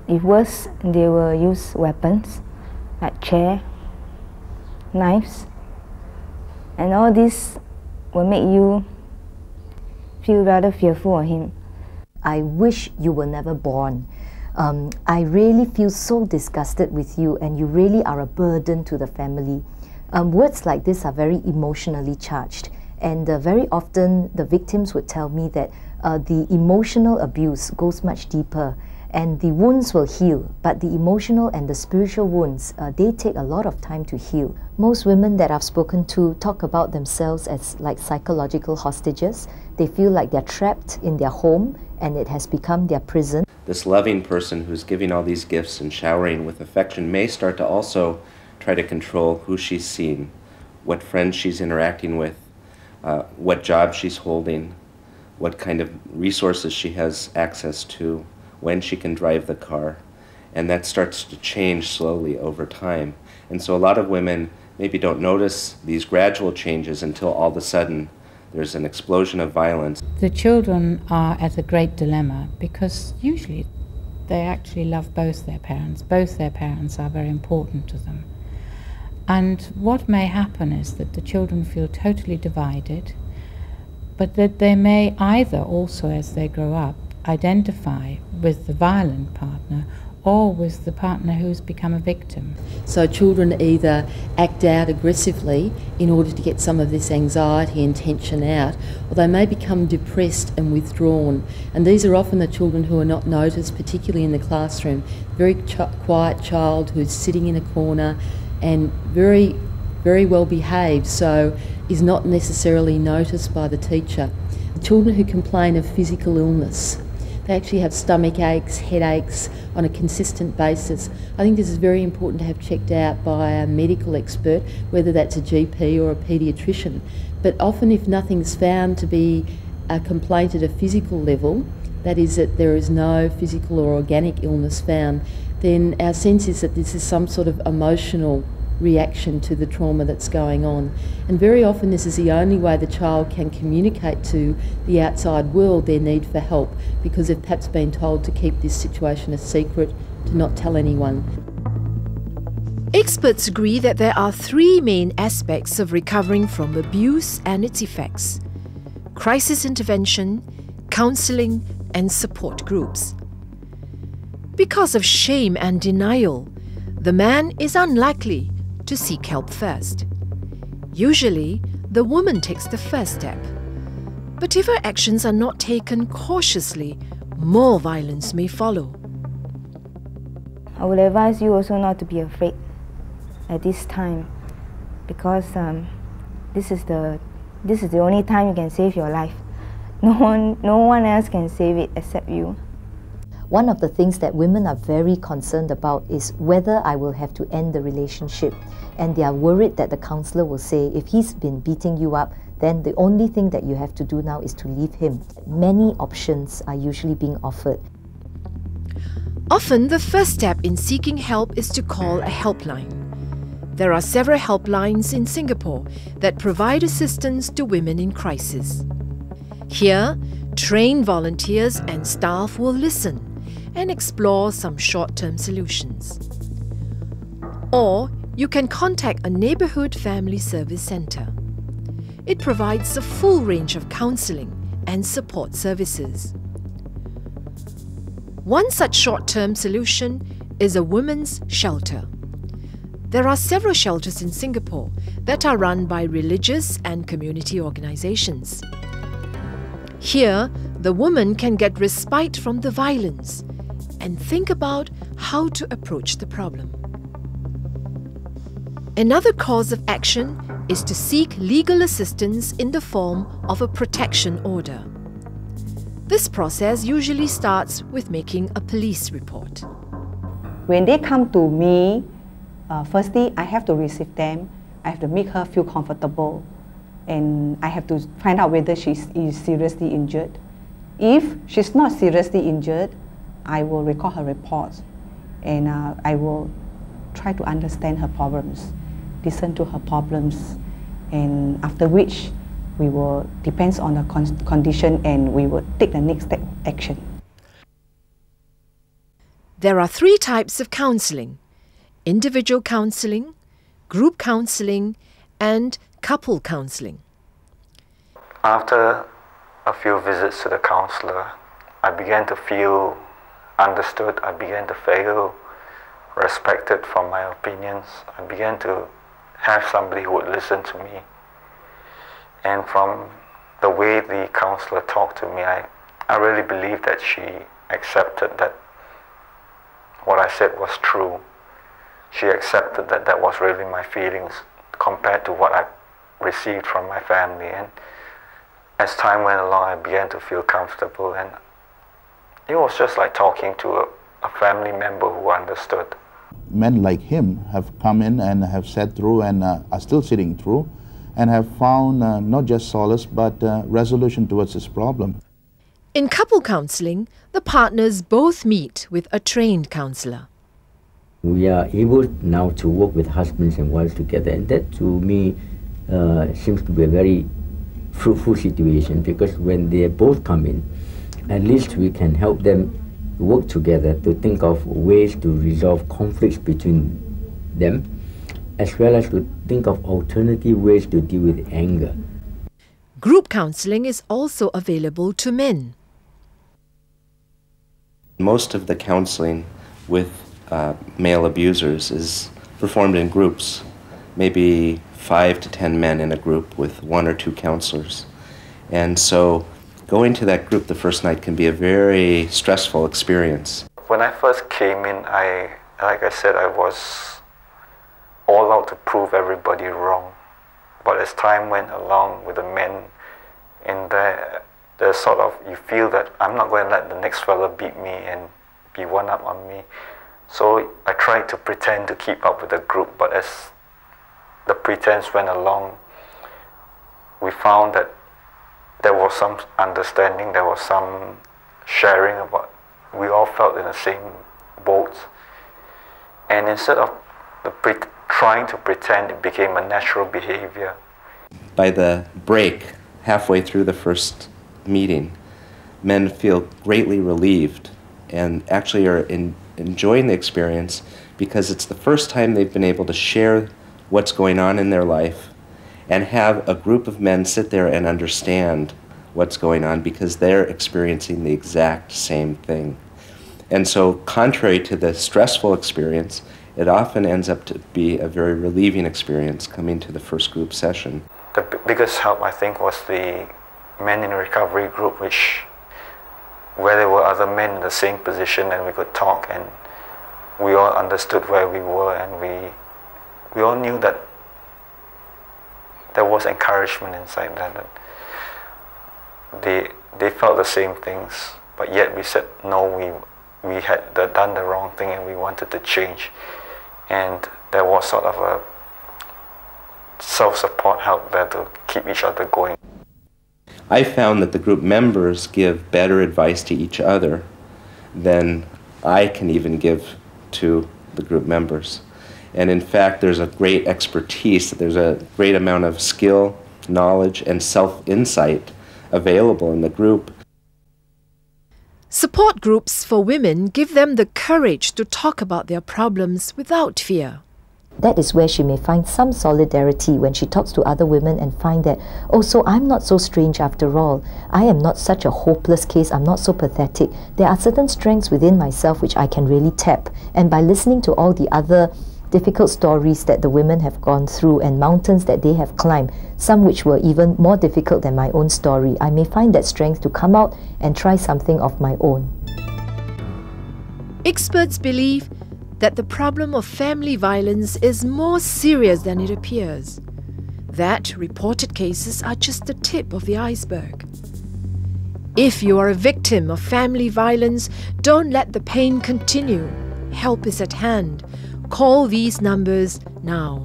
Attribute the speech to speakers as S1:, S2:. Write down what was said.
S1: If worse, they will use weapons like chair, knives, and all this will make you feel rather fearful of him.
S2: I wish you were never born. I really feel so disgusted with you, and you really are a burden to the family. Words like this are very emotionally charged, and very often the victims would tell me that the emotional abuse goes much deeper, and the wounds will heal, but the emotional and the spiritual wounds, they take a lot of time to heal. Most women that I've spoken to talk about themselves as like psychological hostages. They feel like they're trapped in their home and it has become their prison.
S3: This loving person who's giving all these gifts and showering with affection may start to also try to control who she's seeing, what friends she's interacting with, what job she's holding, what kind of resources she has access to, when she can drive the car. And that starts to change slowly over time. And so a lot of women maybe don't notice these gradual changes until all of a sudden there's an explosion of violence.
S4: The children are at a great dilemma because usually they actually love both their parents. Both their parents are very important to them. And what may happen is that the children feel totally divided, but that they may either also, as they grow up, identify with the violent partner or with the partner who's become a victim.
S5: So children either act out aggressively in order to get some of this anxiety and tension out, or they may become depressed and withdrawn. And these are often the children who are not noticed, particularly in the classroom. Very quiet child who's sitting in a corner and very well behaved, so is not necessarily noticed by the teacher. The children who complain of physical illness, they actually have stomach aches, headaches on a consistent basis. I think this is very important to have checked out by a medical expert, whether that's a GP or a paediatrician. But often if nothing's found to be a complaint at a physical level, that is that there is no physical or organic illness found, then our sense is that this is some sort of emotional reaction to the trauma that's going on. And very often this is the only way the child can communicate to the outside world their need for help, because they've perhaps been told to keep this situation a secret, to not tell anyone.
S6: Experts agree that there are three main aspects of recovering from abuse and its effects: crisis intervention, counselling, and support groups. Because of shame and denial, the man is unlikely to seek help first. Usually, the woman takes the first step. But if her actions are not taken cautiously, more violence may follow.
S1: I would advise you also not to be afraid at this time, because this is the only time you can save your life. No one else can save it except you.
S2: One of the things that women are very concerned about is whether I will have to end the relationship. And they are worried that the counsellor will say, if he's been beating you up, then the only thing that you have to do now is to leave him. Many options are usually being offered.
S6: Often, the first step in seeking help is to call a helpline. There are several helplines in Singapore that provide assistance to women in crisis. Here, trained volunteers and staff will listen and explore some short-term solutions. Or you can contact a neighbourhood family service centre. It provides a full range of counselling and support services. One such short-term solution is a women's shelter. There are several shelters in Singapore that are run by religious and community organisations. Here, the woman can get respite from the violence and think about how to approach the problem. Another course of action is to seek legal assistance in the form of a protection order. This process usually starts with making a police report.
S7: When they come to me, firstly, I have to receive them. I have to make her feel comfortable, and I have to find out whether she is seriously injured. If she's not seriously injured, I will record her reports, and I will try to understand her problems, listen to her problems, and after which we will, depends on the condition, and we will take the next step action.
S6: There are 3 types of counselling: individual counselling, group counselling, and couple counselling.
S8: After a few visits to the counsellor, I began to feel understood. I began to feel respected for my opinions. I began to have somebody who would listen to me. And from the way the counsellor talked to me, I really believe that she accepted that what I said was true. She accepted that that was really my feelings compared to what I received from my family. And as time went along, I began to feel comfortable, and it was just like talking to a family member who understood.
S9: Men like him have come in and have sat through and are still sitting through and have found not just solace but resolution towards this problem.
S6: In couple counselling, the partners both meet with a trained counsellor.
S10: We are able now to work with husbands and wives together, and that to me seems to be a very fruitful situation, because when they both come in, at least we can help them work together to think of ways to resolve conflicts between them, as well as to think of alternative ways to deal with anger.
S6: Group counselling is also available to men.
S3: Most of the counseling with male abusers is performed in groups, maybe 5 to 10 men in a group with 1 or 2 counselors. And so going to that group the first night can be a very stressful experience.
S8: When I first came in, like I said, I was all out to prove everybody wrong. But as time went along with the men in there, there's sort of, you feel that I'm not going to let the next fella beat me and be one up on me. So I tried to pretend to keep up with the group, but as the pretense went along, we found that there was some understanding, there was some sharing about, we all felt in the same boat. And instead of trying to pretend, it became a natural behavior.
S3: By the break, halfway through the first meeting, men feel greatly relieved and actually are enjoying the experience because it's the first time they've been able to share what's going on in their life and have a group of men sit there and understand what's going on because they're experiencing the exact same thing. And so contrary to the stressful experience, it often ends up to be a very relieving experience coming to the first group session.
S8: The biggest help, I think, was the men in recovery group, where there were other men in the same position and we could talk and we all understood where we were, and we all knew that there was encouragement inside that they felt the same things, but yet we said no, we had done the wrong thing and we wanted to change, and there was sort of a self-support help there to keep each other going.
S3: I found that the group members give better advice to each other than I can even give to the group members. And in fact, there's a great expertise, there's a great amount of skill, knowledge, and self-insight available in the group.
S6: Support groups for women give them the courage to talk about their problems without fear.
S2: That is where she may find some solidarity when she talks to other women and find that, oh, so I'm not so strange after all. I am not such a hopeless case. I'm not so pathetic. There are certain strengths within myself which I can really tap. And by listening to all the other difficult stories that the women have gone through and mountains that they have climbed, some which were even more difficult than my own story, I may find that strength to come out and try something of my own.
S6: Experts believe that the problem of family violence is more serious than it appears. That reported cases are just the tip of the iceberg. If you are a victim of family violence, don't let the pain continue. Help is at hand. Call these numbers now.